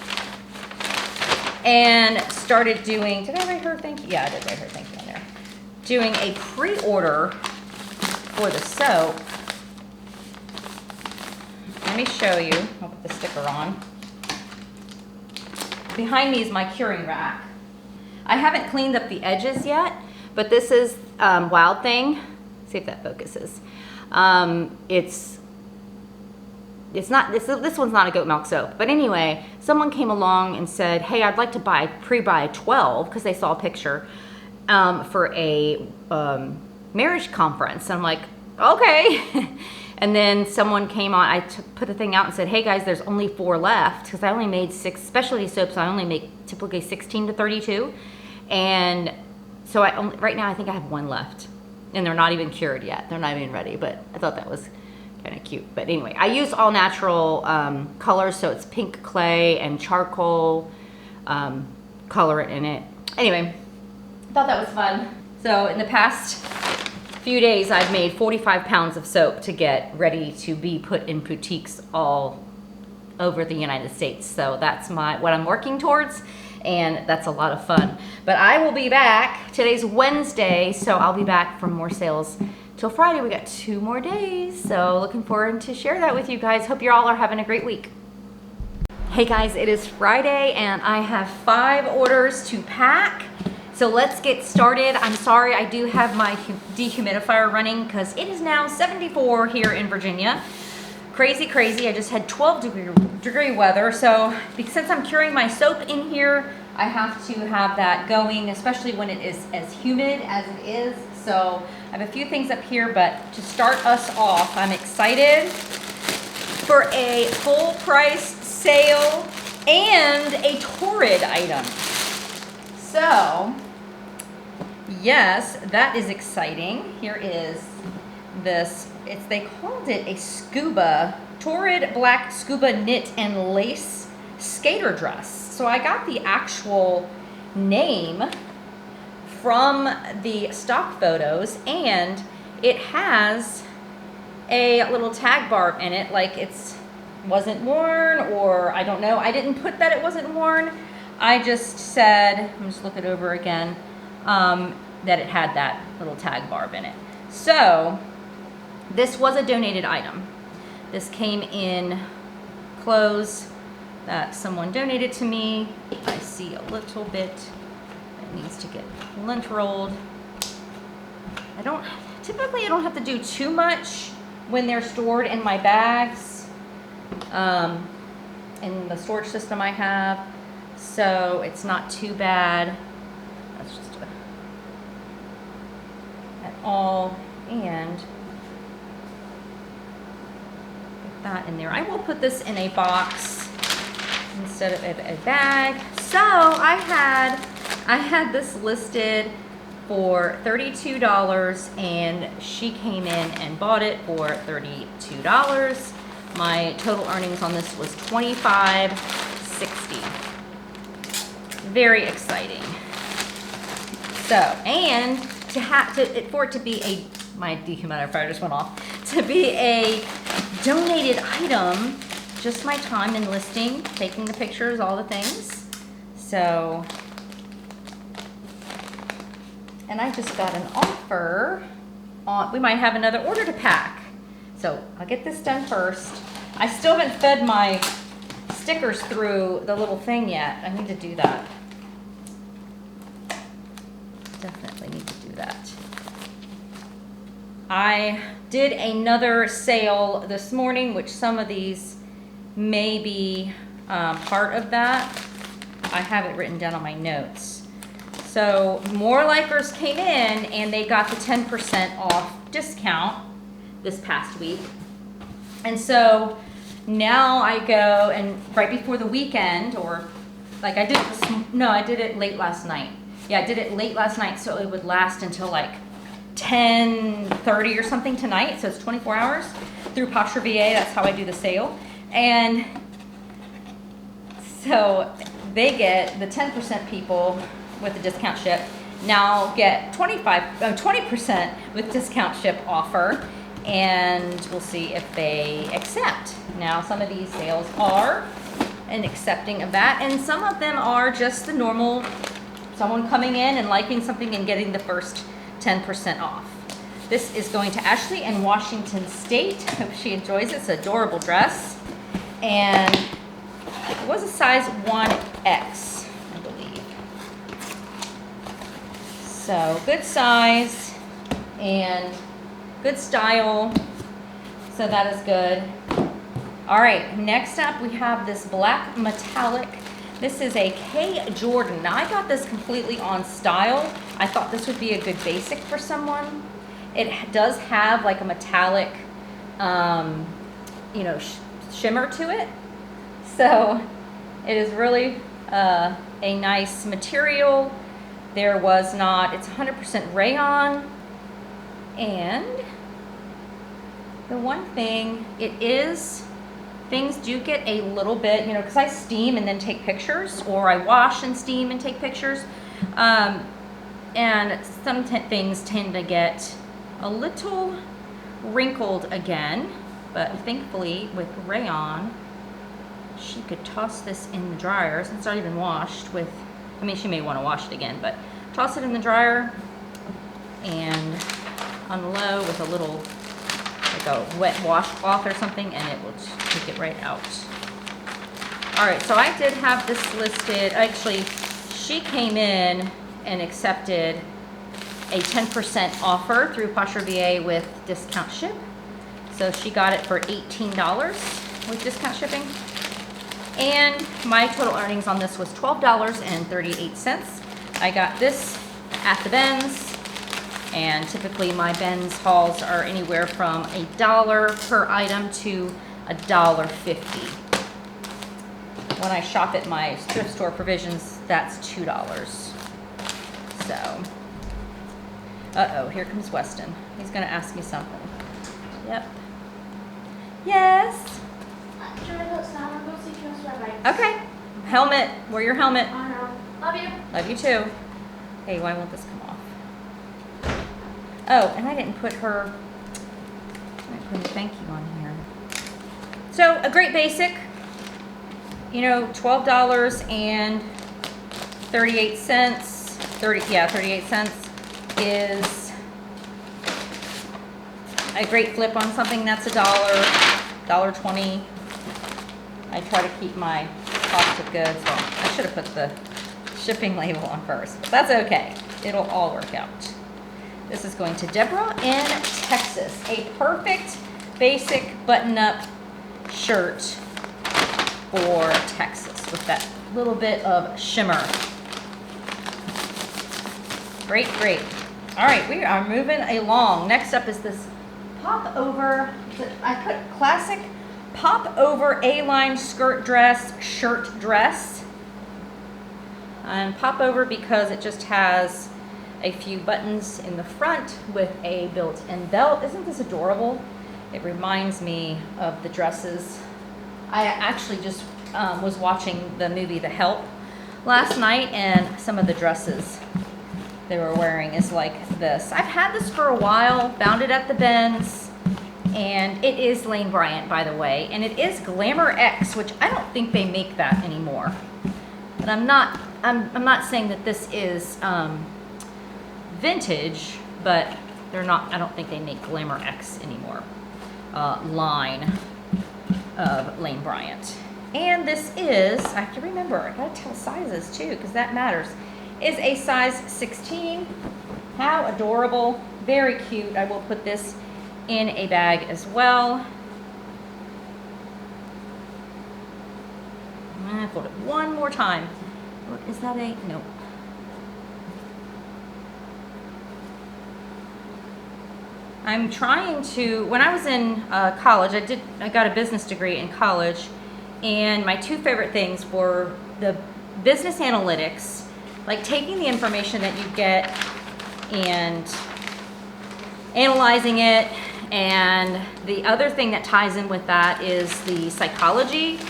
and started doing, did I write her thank you? Yeah, I did write her thank you on there. Doing a pre-order for the soap. Let me show you. I'll put the sticker on. Behind me is my curing rack. I haven't cleaned up the edges yet, but this is Wild Thing. See if that focuses. It's not, this one's not a goat milk soap. But anyway, someone came along and said, hey, I'd like to pre-buy 12, because they saw a picture, for a marriage conference. And I'm like, okay. And then someone came on, I put a thing out and said, hey guys, there's only 4 left, because I only made 6 specialty soaps. I only make typically 16 to 32. And so right now I think I have 1 left. And they're not even cured yet. They're not even ready, but I thought that was kind of cute. But anyway, I use all natural colors, so it's pink clay and charcoal color in it. Anyway, I thought that was fun. So in the past few days, I've made 45 pounds of soap to get ready to be put in boutiques all over the United States. So that's what I'm working towards, and that's a lot of fun. But I will be back. Today's Wednesday, so I'll be back for more sales till Friday. We got 2 more days, so looking forward to share that with you guys. Hope you all are having a great week. Hey guys, it is Friday, and I have 5 orders to pack. So let's get started. I'm sorry, I do have my dehumidifier running because it is now 74 here in Virginia. Crazy, crazy. I just had 12 degree weather. So since I'm curing my soap in here, I have to have that going, especially when it is as humid as it is. So I have a few things up here, but to start us off, I'm excited for a full price sale and a Torrid item. So, yes, that is exciting. Here is this, they called it a scuba, Torrid black scuba knit and lace skater dress. So I got the actual name from the stock photos, and it has a little tag barb in it, like it's wasn't worn, or I don't know. I didn't put that it wasn't worn. I just said, let me just look it over again, that it had that little tag barb in it. So this was a donated item. This came in clothes that someone donated to me. I see a little bit that needs to get lint rolled. Typically I don't have to do too much when they're stored in my bags, in the storage system I have. So it's not too bad. That's just at all. And get that in there. I will put this in a box instead of a bag. So I had this listed for $32, and she came in and bought it for $32. My total earnings on this was $25.60. Very exciting. So, and for it to be my dehumidifier just went off, to be a donated item, just my time enlisting, taking the pictures, all the things. So, and I just got an offer on, we might have another order to pack. So I'll get this done first. I still haven't fed my stickers through the little thing yet. I need to do that. Definitely need to do that. I did another sale this morning, which some of these may be part of that. I have it written down on my notes. So more likers came in, and they got the 10% off discount this past week. And so now I go, and right before the weekend, or like I did it late last night. Yeah, I did it late last night, so it would last until like 10:30 or something tonight. So it's 24 hours through Poshmark VA. That's how I do the sale. And so they get the 10% people with the discount ship now get 20% with discount ship offer, and we'll see if they accept. Now some of these sales are and accepting of that. And some of them are just the normal, someone coming in and liking something and getting the first 10% off. This is going to Ashley in Washington State. Hope she enjoys it. It's an adorable dress. And it was a size 1X, I believe. So good size and good style. So that is good. All right, next up we have this black metallic. This is a K Jordan. Now I got this completely on style. I thought this would be a good basic for someone. It does have like a metallic, you know, shimmer to it. So it is really a nice material. There was not, it's 100% rayon. And the one thing, things do get a little bit, you know, because I steam and then take pictures, or I wash and steam and take pictures. And some things tend to get a little wrinkled again, but thankfully with rayon, she could toss this in the dryer. Since it's not even washed with, I mean, she may want to wash it again, but toss it in the dryer and on low with a little, like a wet washcloth or something, and it will take it right out. All right, so I did have this listed. Actually, she came in and accepted a 10% offer through Poshmark VA with discount ship. So she got it for $18 with discount shipping. And my total earnings on this was $12.38. I got this at the Ben's, and typically my Ben's hauls are anywhere from $1 per item to $1.50. When I shop at my thrift store Provisions, that's $2. So, uh-oh, here comes Weston. He's gonna ask me something. Yep. Yes? Okay. Helmet. Wear your helmet. I know. Love you. Love you too. Hey, why won't this come off? Oh, and I didn't put her, I didn't put a thank you on here. So, a great basic. You know, $12.38, 38 cents is a great flip on something that's $1.20. I try to keep my cost of goods. Well, I should have put the shipping label on first, but that's okay. It'll all work out. This is going to Deborah in Texas. A perfect basic button-up shirt for Texas with that little bit of shimmer. Great, great. All right, we are moving along. Next up is this pop over. I put classic pop over A-line skirt dress, shirt dress. And pop over because it just has a few buttons in the front with a built-in belt. Isn't this adorable? It reminds me of the dresses. I actually just was watching the movie The Help last night, and some of the dresses they were wearing is like this. I've had this for a while, found it at the Ben's, and it is Lane Bryant, by the way, and it is Glamour X, which I don't think they make that anymore. But I'm not saying that this is vintage, but they're not. I don't think they make Glamour X anymore. Line of Lane Bryant. And this is, I have to remember, I gotta tell sizes too, because that matters, is a size 16. How adorable, very cute. I will put this in a bag as well. I'm gonna fold it one more time. What is that a, no. I'm trying to, when I was in college, I got a business degree in college, and my two favorite things were the business analytics, like taking the information that you get and analyzing it, and the other thing that ties in with that is the psychology.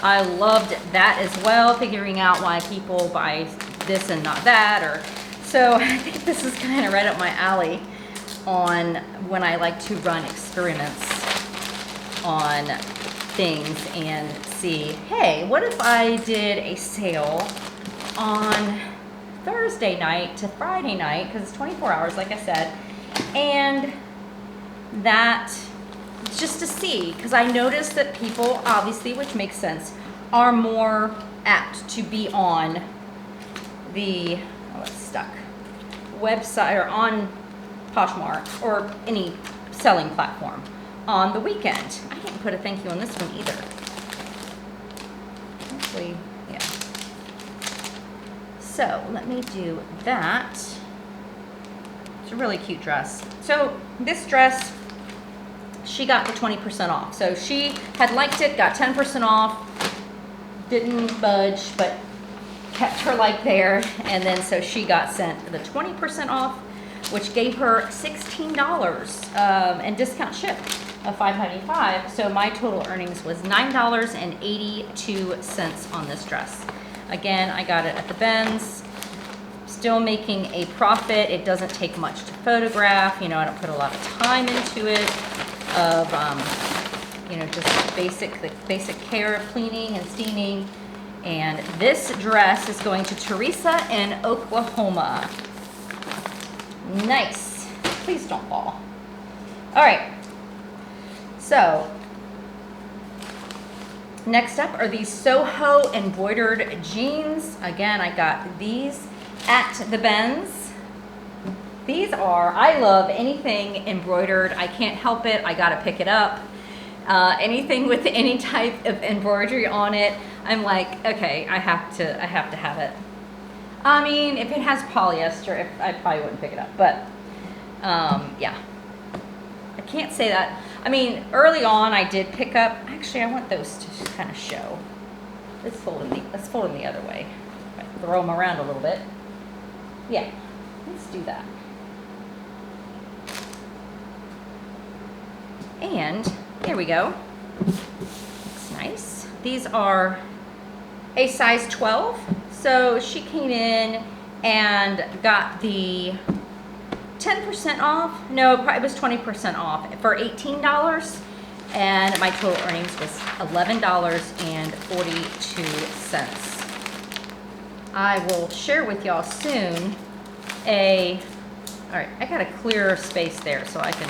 I loved that as well, figuring out why people buy this and not that, or so I think this is kind of right up my alley on when I like to run experiments on things and see, hey, what if I did a sale on Thursday night to Friday night, because it's 24 hours, like I said, and that, just to see, because I noticed that people, obviously, which makes sense, are more apt to be on the, oh, it's stuck, website, or on Poshmark, or any selling platform on the weekend. I didn't put a thank you on this one either. Hopefully, yeah. So let me do that. It's a really cute dress. So this dress, she got the 20% off. So she had liked it, got 10% off, didn't budge, but kept her like there. And then so she got sent the 20% off, which gave her $16 and discount ship of $5.95. So my total earnings was $9.82 on this dress. Again, I got it at the Benz. Still making a profit. It doesn't take much to photograph. You know, I don't put a lot of time into it. Of you know, just the basic care of cleaning and steaming. And this dress is going to Teresa in Oklahoma. Nice. Please don't fall. All right. So, next up are these Soho embroidered jeans. Again, I got these at the Benz. These are, I love anything embroidered. I can't help it. I gotta pick it up. Anything with any type of embroidery on it, I'm like, okay, I have to have it. I mean, if it has polyester, I probably wouldn't pick it up, but yeah. I can't say that. I mean, early on I did pick up, actually I want those to kind of show. Let's fold them the other way. Throw them around a little bit. Yeah, let's do that. And here we go. Looks nice. These are a size 12. So she came in and got the 10% off. No, it was 20% off for $18. And my total earnings was $11.42. I will share with y'all soon all right, I got a clearer space there so I can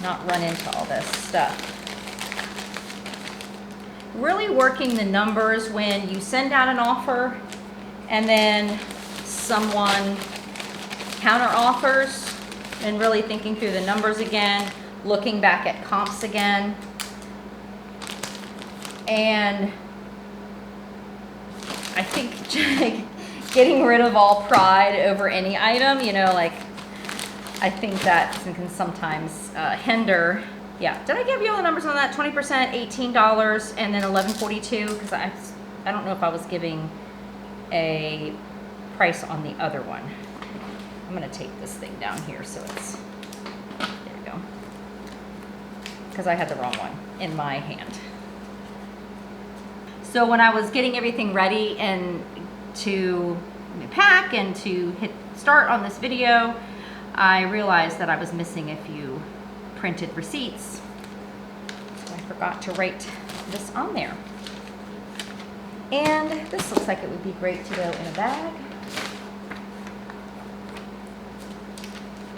not run into all this stuff. Really working the numbers when you send out an offer and then someone counter offers, and really thinking through the numbers again, looking back at comps again. And I think getting rid of all pride over any item, you know, like, I think that can sometimes hinder. Yeah, did I give you all the numbers on that? 20%, $18, and then $11.42, because I don't know if I was giving a price on the other one. I'm gonna take this thing down here so it's, there we go, because I had the wrong one in my hand. So when I was getting everything ready and to pack and to hit start on this video, I realized that I was missing a few printed receipts. So I forgot to write this on there. And this looks like it would be great to go in a bag.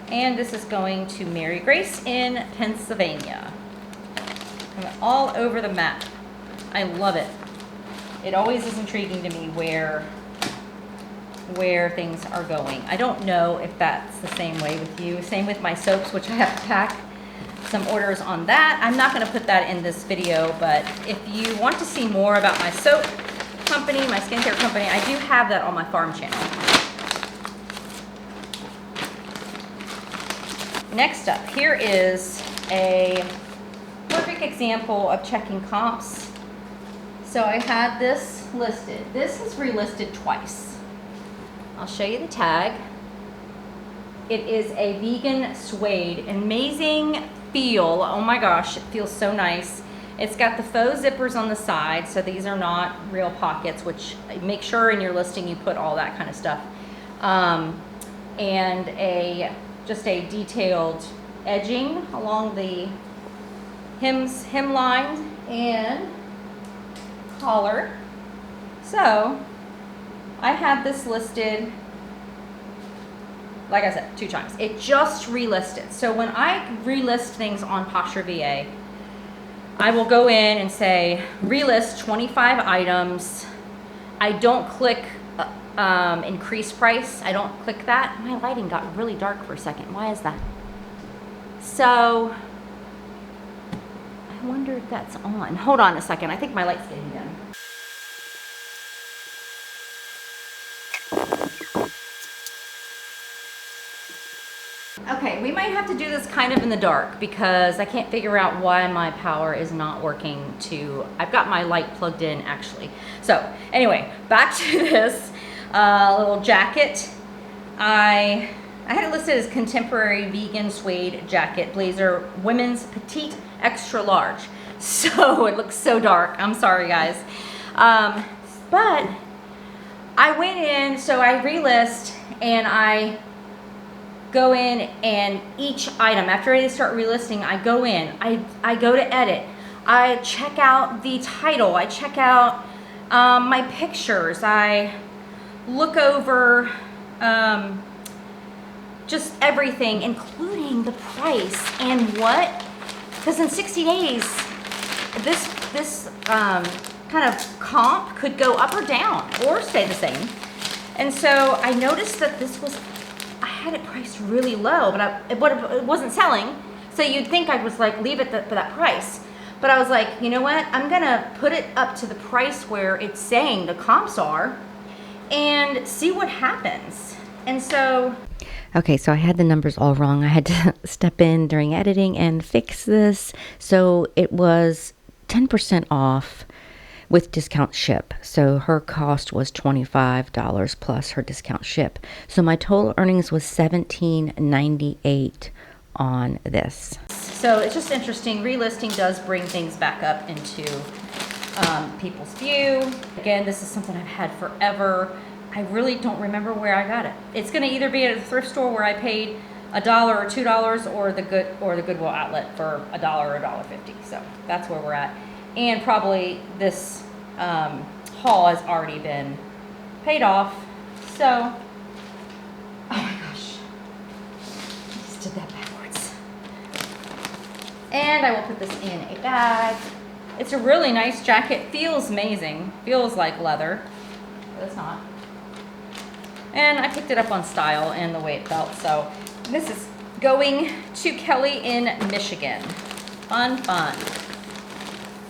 And this is going to Mary Grace in Pennsylvania. I'm all over the map. I love it. It always is intriguing to me where things are going. I don't know if that's the same way with you. Same with my soaps, which I have to pack some orders on that. I'm not going to put that in this video, but if you want to see more about my soap company, my skincare company, I do have that on my farm channel. Next up, here is a perfect example of checking comps. So I had this listed. This is relisted twice. I'll show you the tag. It is a vegan suede. Amazing feel. Oh my gosh, it feels so nice. It's got the faux zippers on the side, so these are not real pockets, which make sure in your listing you put all that kind of stuff. And just a detailed edging along the hem line, and collar. So I had this listed, like I said, 2 times. It just relisted. So when I relist things on Posture VA, I will go in and say relist 25 items. I don't click increase price. I don't click that. My lighting got really dark for a second. Why is that? So I wonder if that's on. Hold on a second. I think my light's getting dim. Okay, we might have to do this kind of in the dark because I can't figure out why my power is not working I've got my light plugged in actually. So anyway, back to this little jacket. I had it listed as contemporary vegan suede jacket, blazer, women's petite extra large. So it looks so dark. I'm sorry guys. But I went in, so I relist and I go in and each item, after I start relisting, I go in, I go to edit, I check out the title, I check out my pictures, I look over just everything, including the price and what, because in 60 days, this kind of comp could go up or down or stay the same. And so I noticed that I had it priced really low, but it wasn't selling. So you'd think I was like, leave it for that price. But I was like, you know what? I'm gonna put it up to the price where it's saying the comps are and see what happens. And so... Okay, so I had the numbers all wrong. I had to step in during editing and fix this. So it was 10% off with discount ship. So her cost was $25 plus her discount ship. So my total earnings was $17.98 on this. So it's just interesting. Relisting does bring things back up into people's view. Again, this is something I've had forever. I really don't remember where I got it. It's going to either be at a thrift store where I paid $1 or $2, or the Goodwill outlet for $1 or $1.50. So that's where we're at. And probably this haul has already been paid off. So, oh my gosh, I just did that backwards. And I will put this in a bag. It's a really nice jacket. Feels amazing. Feels like leather, but it's not. And I picked it up on style and the way it felt. So this is going to Kelly in Michigan. Fun, fun.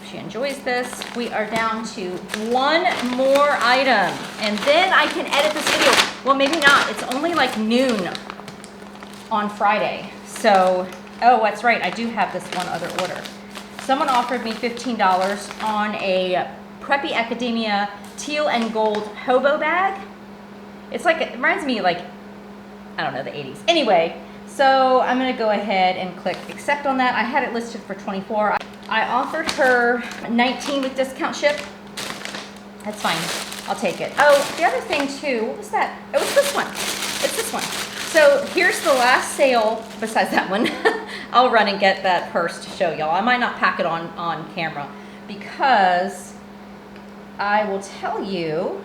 She enjoys this. We are down to one more item, and then I can edit this video. Well, maybe not. It's only like noon on Friday. So, oh, that's right. I do have this one other order. Someone offered me $15 on a Preppy Academia teal and gold hobo bag. It's like, it reminds me like, I don't know, the 80s. Anyway, so I'm gonna go ahead and click accept on that. I had it listed for 24. I offered her 19 with discount ship. That's fine, I'll take it. Oh, the other thing too, what was that? It was this one, it's this one. So here's the last sale, besides that one. I'll run and get that purse to show y'all. I might not pack it on camera because I will tell you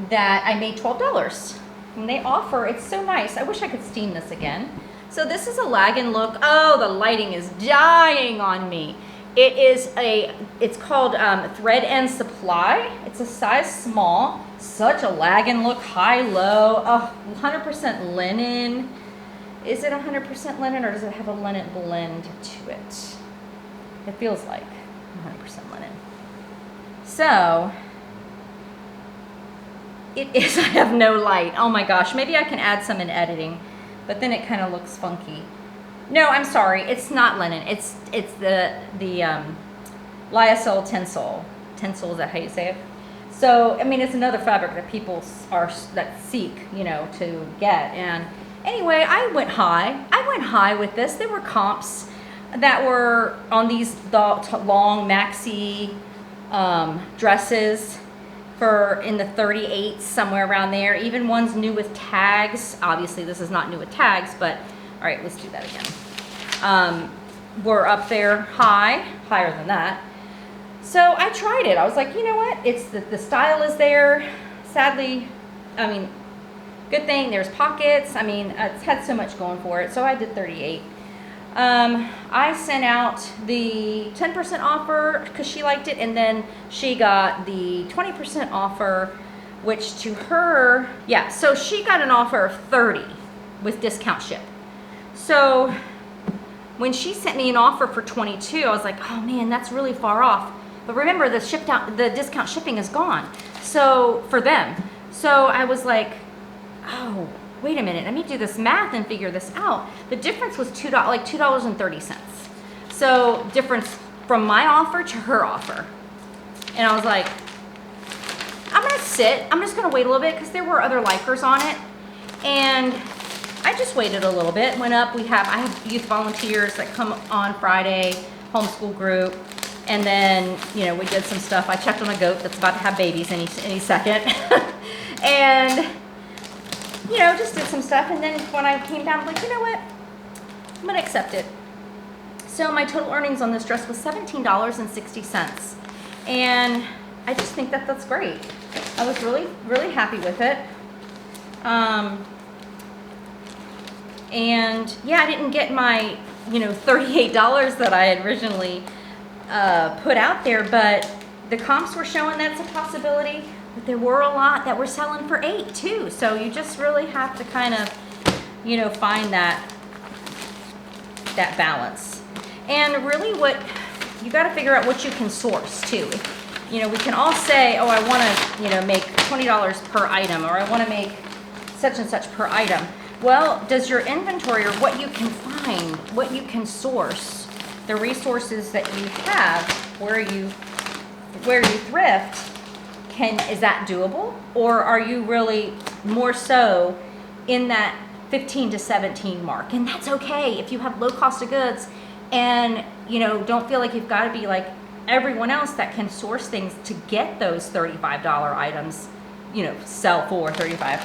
that I made $12. When they offer, it's so nice. I wish I could steam this again. So this is a Lagan look. Oh, the lighting is dying on me. It's called Thread and Supply. It's a size small. Such a Lagan look, high-low. Oh, 100% linen. Is it 100% linen or does it have a linen blend to it? It feels like 100% linen. So, it is, I have no light. Oh my gosh, maybe I can add some in editing, but then it kind of looks funky. No, I'm sorry, it's not linen. It's the lyocell tencel. Tencel, is that how you say it? So, I mean, it's another fabric that people that seek, you know, to get. And anyway, I went high with this. There were comps that were on these long maxi dresses in the 38s, somewhere around there. Even ones new with tags. Obviously, this is not new with tags, but all right, let's do that again. We're up there higher than that. So I tried it. I was like, you know what? It's the style is there. Sadly, I mean, good thing there's pockets. I mean, it's had so much going for it. So I did 38. I sent out the 10% offer because she liked it, and then she got the 20% offer, which to her, yeah, so she got an offer of 30 with discount ship. So when she sent me an offer for 22, I was like, oh man, that's really far off. But remember, the discount shipping is gone. So for them, so I was like, oh, wait a minute, let me do this math and figure this out. The difference was $2.30. So difference from my offer to her offer. And I was like, I'm gonna sit, I'm just gonna wait a little bit because there were other likers on it. And I just waited a little bit, went up. I have youth volunteers that come on Friday, homeschool group. And then, you know, we did some stuff. I checked on a goat that's about to have babies any second. And, you know, just did some stuff. And then when I came down, I'm like, you know what? I'm going to accept it. So my total earnings on this dress was $17.60. And I just think that that's great. I was really, really happy with it. And yeah, I didn't get my, you know, $38 that I had originally put out there, but the comps were showing that's a possibility. But there were a lot that were selling for $8 too. So you just really have to kind of, you know, find that balance. And really, what you got to figure out what you can source too. You know, we can all say, oh, I want to, you know, make $20 per item, or I want to make such and such per item. Well, does your inventory, or what you can find, what you can source, the resources that you have, where you thrift, is that doable? Or are you really more so in that 15 to 17 mark? And that's okay if you have low cost of goods and, you know, don't feel like you've got to be like everyone else that can source things to get those $35 items, you know, sell for 35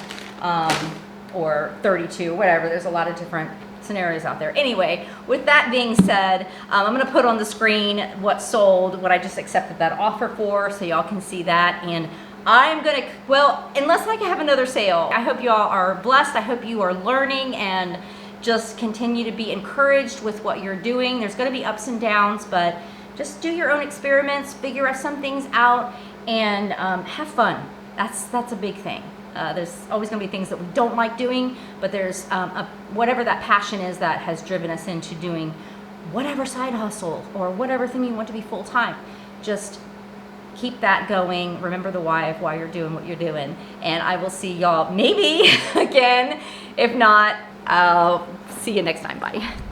or 32, whatever. There's a lot of different scenarios out there. Anyway, with that being said, I'm going to put on the screen what sold, what I just accepted that offer for, so y'all can see that. And I'm going to, well, unless I have another sale, I hope y'all are blessed. I hope you are learning and just continue to be encouraged with what you're doing. There's going to be ups and downs, but just do your own experiments, figure some things out, and have fun. That's a big thing. There's always going to be things that we don't like doing, but there's whatever that passion is that has driven us into doing whatever side hustle or whatever thing you want to be full-time. Just keep that going. Remember the why of why you're doing what you're doing. And I will see y'all maybe again. If not, I'll see you next time. Bye.